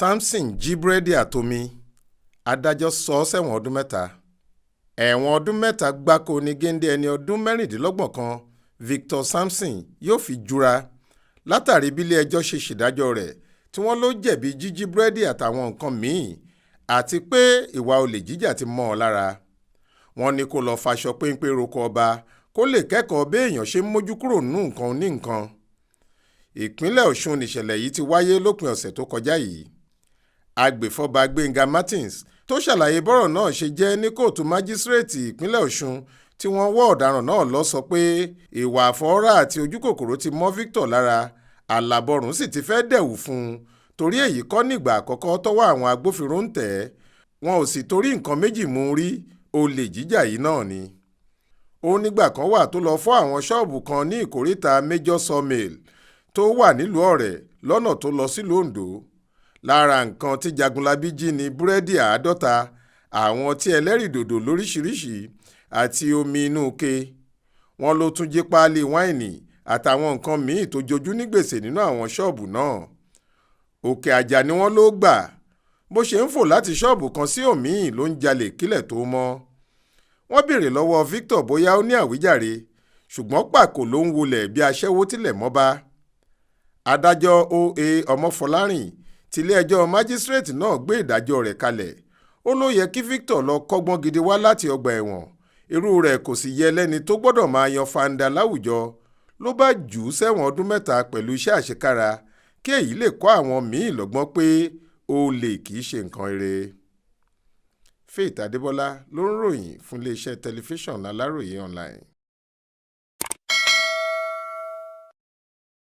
Samson jí búrẹ́dì àtomi adájọ́ sọ ọ́ sẹ́wọ̀n ọdún mẹ́ta. Ẹ̀wọ̀n ọdún mẹ́ta gbáko ni géńdé ẹni ọdún mẹ́rìndínlọ́gbọ̀n kan Victor Samson yóò fi jura látàrí bílé-ẹjọ́ ṣe ṣèdájọ́ rẹ̀ tí wọ́n ló jẹ̀bi jíjí búrẹ́dì àtàwọn nǹkan míì àti pé ìwà olè jíjà ti mọ́ ọ lára. Wọ́n ní kó lọ faṣọ péńpé roko ọba kó lè kẹ́kọ̀ọ́ béèyàn ṣe ń mójú kúrò nínú nǹkan oníǹkan. Ìpínlẹ̀ Ọ̀ṣun nìṣẹ̀lẹ̀ yìí ti wáyé lópin ọ̀sẹ̀ tó kọjá yìí. Agbèfọ́ba Gbénga Martins tó ṣàlàyé bọ́rọ̀ náà ṣe jẹ́ ní kóòtù májísírèètì ìpínlẹ̀ Ọ̀ṣun tí wọ́n wọ́ ọ̀daràn náà lọ sọ pé ìwà àfọwọ́rá àti ojúkòkòrò ti mọ́ Victor lára, àlàbọ̀rùn sì ti fẹ́ dẹ̀wù fún un torí èyí kọ́ nígbà àkọ́kọ́ tọ́wọ́ àwọn agbófinró ń tẹ̀ ẹ́, wọn ò sì torí nǹkan méjì mú un rí, olè jíjà yìí náà ni. Ó nígbà kan wà tó lọ fọ́ àwọn ṣọ́ọ̀bù kan ní ìkóríta Major Sawmill tó wà nílùú Ọ̀rẹ́ lọ́nà tó lọ sílùú Oǹdó. Lára nǹkan tí Jagunlabi jí ni búrẹ́dì 50, àwọn ọtí ẹlẹ́rìndòdò lóríṣiríṣi àti omi inú ike. Wọ́n ló tún jí páálí wáìnì àtàwọn nǹkan míì tó jojú ní gbèsè nínú àwọn ṣọ́ọ̀bù náà. Òkè àjà ni wọ́n ló gbà. Bó ṣe ń fò láti ṣọ́ọ̀bù kan sí òmíì ló ń jalè kílẹ̀ tó mọ́. Wọ́n béèrè lọ́wọ́ Victor bóyá ó ní àwíjàre, ṣùgbọ́n pàkó ló ń wọlẹ̀ bí aṣẹ́wó tilẹ̀ mọ́ bá. Adájọ́ O.A. Ọmọfọlárìn tilé-ẹjọ́ májísírèètì náà gbé ìdájọ́ rẹ̀ kalẹ̀. Ó ló yẹ kí Victor lọ kọ́gbọ́n gidi wá láti ọgbà ẹ̀wọ̀n. Irú rẹ̀ kò sì yẹ lẹ́ni tó gbọ́dọ̀ máa yan fanda láwùjọ. Ló bá jù ú sẹ́wọ̀n ọdún mẹ́ta pẹ̀lú iṣẹ́ àṣekára kí èyí lè kọ́ àwọn míì lọ́gbọ́n pé olè kì í ṣe nǹkan ire. Faith Adébọ́lá ló ń ròyìn fún iléeṣẹ́ tẹlifíṣàn Aláròyé online.